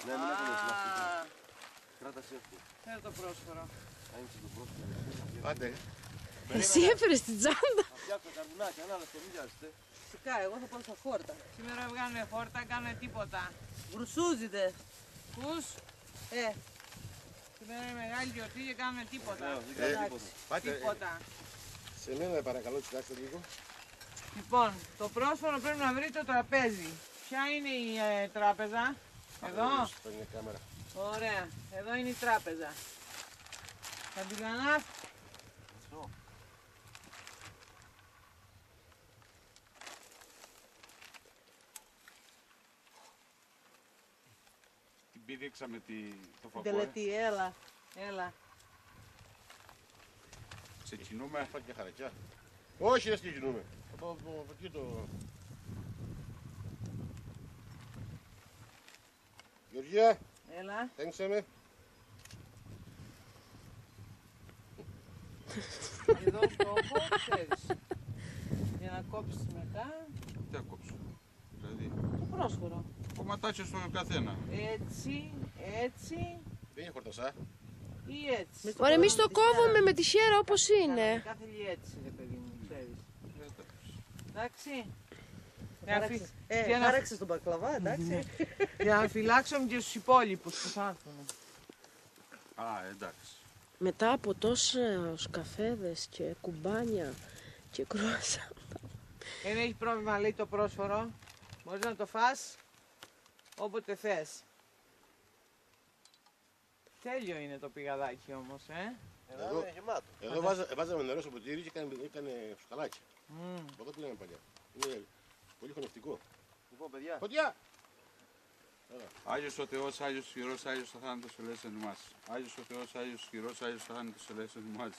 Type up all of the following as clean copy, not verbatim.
Ναι, μην έχουμε σημασία. Κράτασε αυτό. Φέρε το πρόσφορο. Άνοιξε το πρόσφορο. Πάτε. Εσύ έφερες την τσάντα. Θα φτιάξω καρβουνάκια, ανάλογα, μην βιάζεστε. Φυσικά, εγώ θα πάω στα χόρτα. Σήμερα βγάλουμε χόρτα, κάνουμε τίποτα. Βρουσούζιδε. Πούς? Σήμερα είναι μεγάλη γιορτή και κάνουμε τίποτα. Τίποτα. Σε μένα παρακαλώ, κοιτάξτε λίγο. Λοιπόν, το πρόσφορο πρέπει να βρει το τραπέζι. Ποια είναι η τράπεζα? Εδώ. Ωραία. Εδώ είναι η τράπεζα. Καντιλανά. Την πήδηξαμε το φακό. Τελετή, έλα. Έλα. Σε κινούμε. Φάκια χαρακιά. Όχι, δεν συγκινούμε. Από εκεί το... Γεωργία, Έλα. τέγξε με. Εδώ στόχο, ξέρεις. Για να κόψεις μετά. Τι θα κόψω. Δηλαδή, Το πρόσφορο. κομματάκια στον καθένα. Έτσι, έτσι Δεν είναι χορτασά. ή έτσι. Ωραία, εμείς το κόβουμε με τη χέρα όπως είναι. Κάθε θέλει έτσι, ρε παιδί μου, ξέρεις. Εντάξει. Χάραξες τον μπακλαβά, εντάξει. Για να φυλάξουμε και στους υπόλοιπους που θα έρθουν. Α, εντάξει. Μετά από τόσους καφέδες και κουμπάνια και κρόασα. Δεν έχει πρόβλημα, λέει το πρόσφορο. Μπορείς να το φας όποτε θες. Τέλειο είναι το πηγαδάκι όμως, Εδώ είναι γεμάτο. Εδώ βάζαμε νερό στο ποτήρι και έκανε σκαλάκια. Από εδώ πήγαμε παλιά. Είναι πολύ χωνευτικό. Λοιπόν, παιδιά. Φωτιά! Άγιος ο Θεός, Άγιος Χειρός, Άγιος ο θάνατος ελέησεν ημάς. Άγιος ο Θεός, Άγιος Χειρός, Άγιος ο θάνατος ελέησεν ημάς.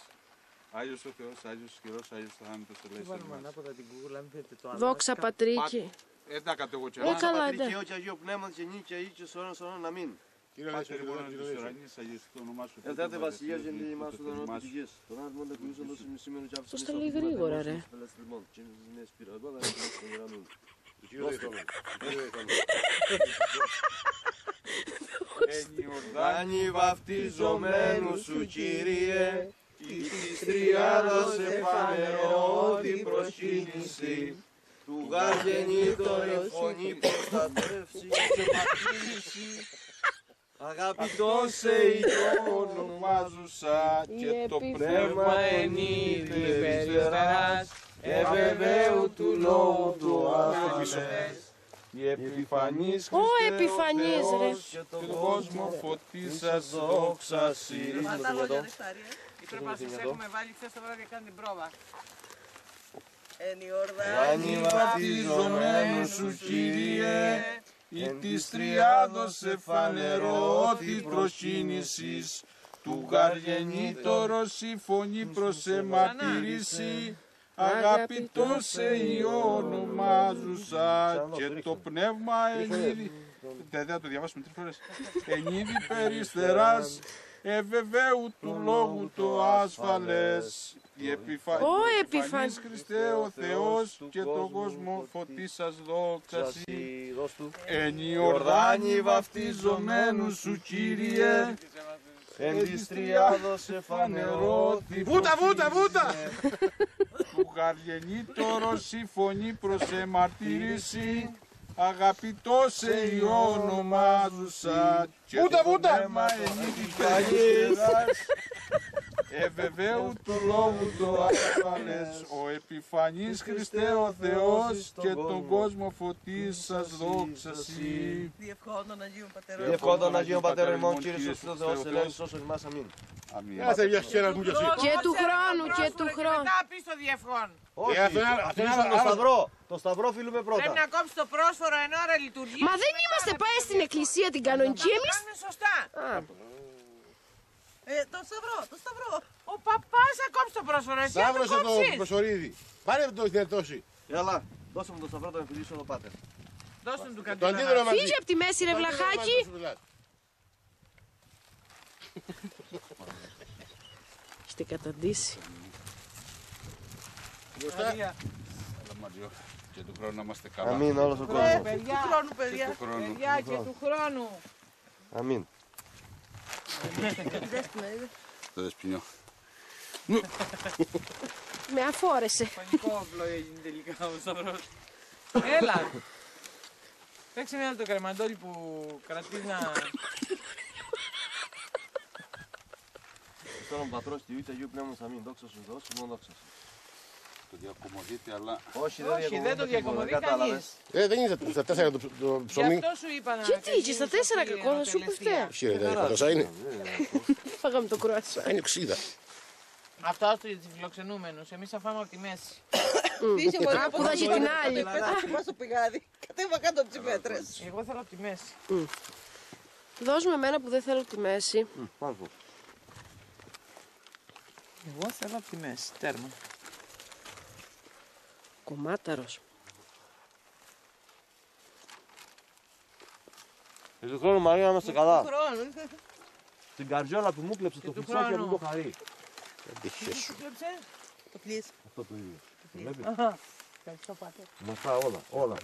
Άγιος ο Θεός, Άγιος Χειρός, Άγιος ο θάνατος ελέησεν ημάς. ανάποδα την Google, μην πείτε το άλλο. Δόξα Πατρίκη. Τα κάτω εγώ και Καλά, Πατρί και Υιό και Αγίο Πνεύμα και νύχια ή και σωρών σωρών να μην. Κύριε Πάτε Λέξο, λοιπόν κύριε της Λέξο. ουρανής, αγιαστεί το όνομά σου. Ελθάτε βασιλείας και ενδύμας του δανό του γης. Τον άνθρωπο δεν κουνούσαν τόσο σήμερα και άφησαν. Πώς τα λέει γρήγορα, ρε. Εν Ιορδάνη βαφτιζομένου σου Κύριε, της τριάδος εφανερώ την προσκύνηση, του γαγεννήτωρε φωνή προστατεύσει και πατήσει. Αγαπητός σε Υιό ονομάζουσα και το πνεύμα εν είδη περιστεράς, εβεβαίου του λόγου του ασφαλές. Η επιφανής Χριστέ ο Θεός και τον κόσμο φωτίσας δόξα Συ. Πρέπει να σας έχουμε βάλει χθες το βράδυ και κάνει την πρόβα. Εν Ιορδάνη Άνι βαπτιζομένου σου Κύριε, ή της τριάδος εφανερώ την προσκύνησης, του γαργενήτωρος η φωνή προς εμαρτυρήσει, αγαπητός σε Υιό ονομάζουσα και το πνεύμα ενίδη. Δεν θα το διαβάσουμε 3 φορές. Ενίδη περιστεράς, εβεβαίου του λόγου το ασφαλές. Η επιφανής Χριστέ ο Θεός και τον κόσμο φωτίσας δόξα Συ. Εν Ιορδάνη βαφτιζομένου σου Κύριε, εν της τριάδος εφανερώ την προσκύνηση, του γαργενήτωρος η φωνή προς εμαρτυρήσει, αγαπητός σε Υιό ονομάζουσα και το πνεύμα ενίδη περιστεράς, εβεβαίου του λόγου το ασφαλές. Ο επιφανής Χριστέ ο Θεός και τον κόσμο φωτίσας δόξα Συ. Διευχόντων Αγίων Πατερών. Διευκόντων Αγίων Πατέρων ημών, Κύριε Ιησούς ο Θεός, ελέγχεις όσων ημάς, αμήν. Και του χρόνου, και του χρόνου. Μετά πεις το διευχόν. Όχι, αφήνουμε το σταυρό. Το σταυρό φίλουμε πρώτα. Πρέπει να κόψεις το πρόσφορο εν ώρα λειτουργία. Μα δεν είμαστε πάει στην εκκλησία την κανονική εμείς. Κάνουμε σωστά. Το σταυρό, το σταυρό. Ο παπάς θα κόψει το πρόσφορο, εσύ θα το Σταύρωσε το κόψεις. προσωρίδι. Πάρε το δυνατώσει. Έλα, δώσε μου το σταυρό να φιλήσω το πάτερ. Δώσε του Το αντίδωρο καντίνα. μαζί. Φύγε από τη μέση ρε βλαχάκι. Έχετε καταντήσει. Έλα Μαριό, και του χρόνου να είμαστε καλά. Αμήν όλος ο κόσμος. Παιδιά, Του χρόνου, παιδιά. παιδιά και του χρόνου. Αμήν. Δες την είδε. Το δεσποινιό. Με αφόρεσε. Πανικό όπλο έγινε τελικά ο Σταυρός. Έλα. Παίξε ένα το κρεμαντόλι που κρατείς να... Στο όνομα Πατρός Θεού και Αγίου Πνεύματος αμήν. Δόξα σου Θεός, μόνο δόξα σου. Το διακομωδείτε, αλλά Όχι, Όχι, δεν το διακομωδεί κανείς. Δεν είναι στα 4 το Γι' ψωμί. αυτό σου είπα να... Γιατί είχε στα 4 κακό, θα σου πει φταίει. Χαίρετε, παντόσα είναι. Φάγαμε το κρουασό. Είναι οξύδα. Αυτό του φιλοξενούμενους. Εμείς θα φάμε από τη μέση. Φύγε μωρέ Που θα έχει την άλλη. Πέταξε πάνω στο πηγάδι. Κατέβα κάτω από τις πέτρες. Εγώ θέλω από τη μέση. Δώσ' με εμένα που δεν θέλω τη μέση. Εγώ θέλω από τη μέση. Τέρμα. Κομμάταρος. Και του χρόνου Μαρία να είμαστε καλά. Χρόνο. Την καριόλα που μου κλέψε το του φουτσάκι χρόνου. μου το χαρεί. Αντίχες σου. Σου κλέψε. Το πλοίς. Αυτό το ίδιο. Βλέπεις. Αχα. Ευχαριστώ πάτερ. Μαστά όλα.